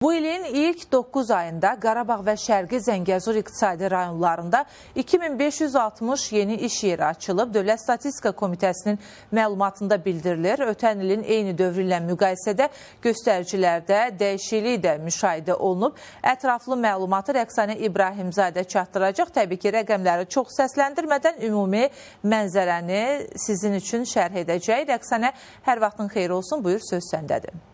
Bu ilin ilk 9 ayında Qarabağ və Şərqi Zəngəzur iqtisadi rayonlarında 2560 yeni iş yeri açılıb. Dövlət Statistika Komitəsinin məlumatında bildirilir. Ötən ilin eyni dövrü ilə müqayisədə göstəricilərdə dəyişiklik də müşahidə olunub. Ətraflı məlumatı Rəqsanə İbrahimzadə çatdıracaq. Təbii ki, rəqəmləri çox səsləndirmədən ümumi mənzərəni sizin üçün şərh edəcək. Rəqsanə, hər vaxtın xeyir olsun. Buyur, söz səndədir.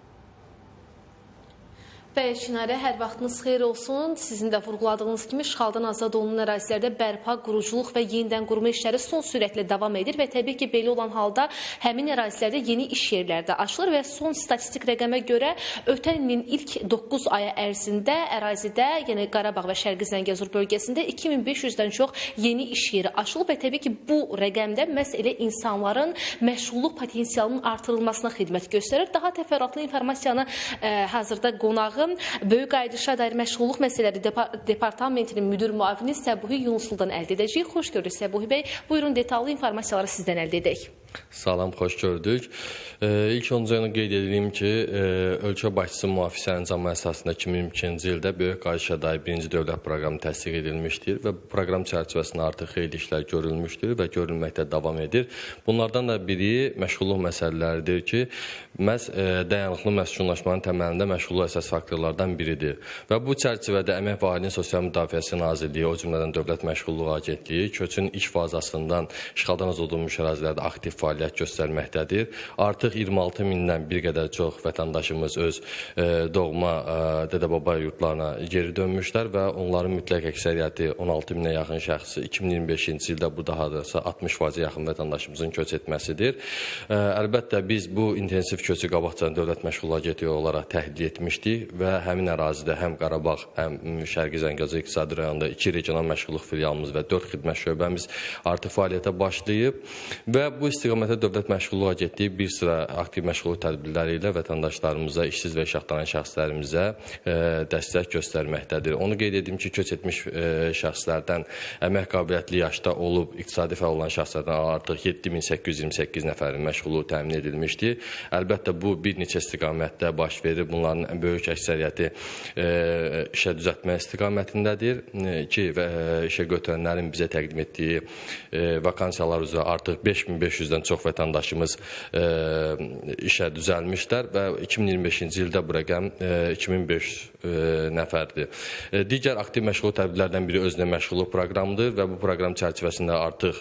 Və Çinarə, hər vaxtınız xeyir olsun. Sizin də vurğuladığınız kimi işğaldan azad olunan ərazilərdə bərpa, quruculuq və yenidən qurma işləri son sürətlə davam edir və təbii ki, belə olan halda həmin ərazilərdə yeni iş yerləri də açılır və son statistik rəqəmə görə ötən ilin ilk 9 aya ərzində ərazidə, yəni Qarabağ və Şərqi Zəngəzur bölgəsində 2500-dən çox yeni iş yeri açılıb və təbii ki, bu rəqəmdə məhz elə insanların məşğulluq potensialının artırılmasına xidmət göstərir. Daha təfərrüatlı informasiyanı hazırda qonağı Böyük Ayrışa dair məşğulluq məsələləri departamentinin müdür müavini Səbuhi Yunusludan əldə edəcəyik. Xoş gördük Səbuhi bəy. Buyurun, detallı informasiyaları sizdən əldə edək. Salam, xoş gördük. İlk öncə qeyd edeyim ki, ölkə başçısı müvafiq sərəncamı əsasında 2022-ci ildə Böyük Ayrışa dair birinci dövlət proqramı təsdiq edilmişdir və bu proqram çərçivəsində artıq xeyli işlər görülmüşdür və görülməkdə davam edir. Bunlardan da biri məşğulluq məsələləridir ki, məhz dayanıqlı məskunlaşmanın təməlində məşğulluq əsas faktorlardan biridir. Və bu çərçivədə Əmək və Əhalinin Sosial Müdafiəsi Nazirliyi, o cümlədən Dövlət Məşğulluq Agentliyi köçün ilk fazasından işğaldan azad olunmuş ərazilərdə aktiv fəaliyyət göstərməkdədir. Artıq 26 mindən bir qədər çox vətəndaşımız öz doğma dədə-baba yurtlarına geri dönmüşlər və onların mütləq əksəriyyəti 16 minə yaxın şəxsi 2025-ci ildə burada hardasa 60%-ə yaxın vətəndaşımızın köç etməsidir. Əlbəttə biz bu intensiv köçü qabaqcadan Dövlət Məşğulluq Agentliyi olaraq təhlil etmişdik və həmin ərazidə həm Qarabağ, həm Şərqi Zəngəzur iqtisadi rayonunda 2 regional məşğulluq filialımız və 4 xidmət şöbəmiz artıq fəaliyyətə başlayıb və bu istiqamətdə Dövlət Məşğulluq Agentliyi bir sıra aktiv məşğulluq tədbirləri ilə vətəndaşlarımıza, işsiz və iş axtaran şəxslərimizə dəstək göstərməkdədir. Onu qeyd edim ki, köç etmiş şəxslərdən əmək qabiliyyətli yaşda olub, iqtisadi fəal olan şəxslərdən artıq 7828 nəfərin məşğulluğu təmin edilmişdir. Əlbəttə, bu bir neçə istiqamətdə baş verir. Bunların böyük əksəriyyəti işə düzəltmə istiqamətindədir ki, və işə götürənlərin bizə təqdim etdiyi vakansiyalar üzrə artıq 5500-dən çox vətəndaşımız işə düzəlmişlər və 2025-ci ildə bu rəqəm 2500 nəfərdir. Digər aktiv məşğulluq tədbirlərdən biri özünə məşğulluq proqramıdır və bu proqram çərçivəsində artıq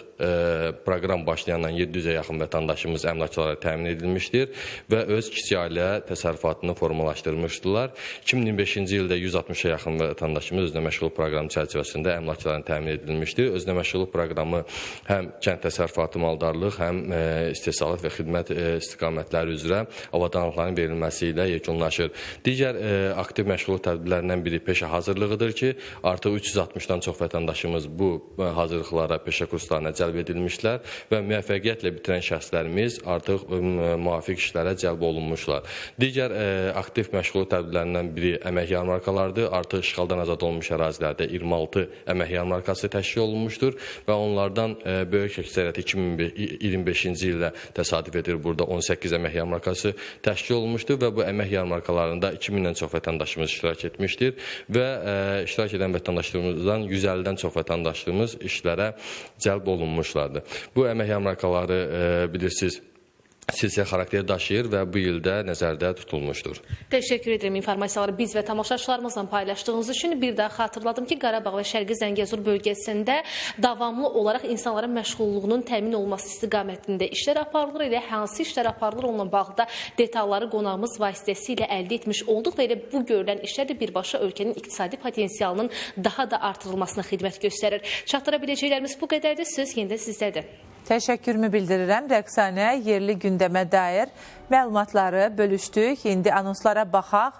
proqram başlayandan 700-ə yaxın vətəndaşımız əmlakçılara təmin edilmişdir və öz kiçik ailə təsərrüfatını formalaşdırmışdılar. 2025-ci ildə 160-a yaxın vətəndaşımız özünə məşğulluq proqramı çərçivəsində əmlakçılara təmin edilmişdir. Özünə məşğulluq proqramı həm kənd təsərrüfatı maldarlıq, həm istehsalat və xidmət istiqamətləri üzrə avadanlıqların verilməsi ilə yekunlaşır. Digər aktiv məşğulluq tədbirlərindən biri peşə hazırlığıdır ki, artıq 360-dan çox vətəndaşımız bu hazırlıqlara, peşə kurslarına cəlb edilmişlər və müvəffəqiyyətlə bitirən şəxslərimiz artıq müvafiq işlərə cəlb olunmuşlar. Digər aktiv məşğulluq tədbirlərindən biri əmək yarmarkalarıdır. Artıq işğaldan azad olunmuş ərazilərdə 26 əmək yarmarkası təşkil olunmuşdur və onlardan böyük əksəriyyəti 2025-ci ildə təsadüf edir. Burada 18 əmək yarmarkası təşkil olunmuşdur və bu əmək yarmarkalarında 2000-dən çox vətəndaşımız iştirak etmişdir və iştirak edən vətəndaşlarımızdan 150-dən çox vətəndaşlarımız işlərə cəlb olunmuşlardır. Bu əmək yarmarkaları bilirsiniz, silsilə xarakteri daşıyır və bu ildə nəzərdə tutulmuşdur. Təşəkkür edirəm informasiyaları biz və tamaşaçılarımızla paylaşdığınız üçün. Bir daha xatırladım ki, Qarabağ və Şərqi Zəngəzur bölgəsində davamlı olaraq insanların məşğulluğunun təmin olması istiqamətində işlər aparılır. Elə hansı işlər aparılır onunla bağlı da detalları qonağımız vasitəsilə əldə etmiş olduq və elə bu görülən işlər də birbaşa ölkənin iqtisadi potensialının daha da artırılmasına xidmət göstərir. Çatdıra biləcəklərimiz bu qədərdir. Söz yenidə sizdədir. Təşəkkürümü bildirirəm. Rəqsanə, yerli gündəmə dair məlumatları bölüşdük. İndi anonslara baxaq.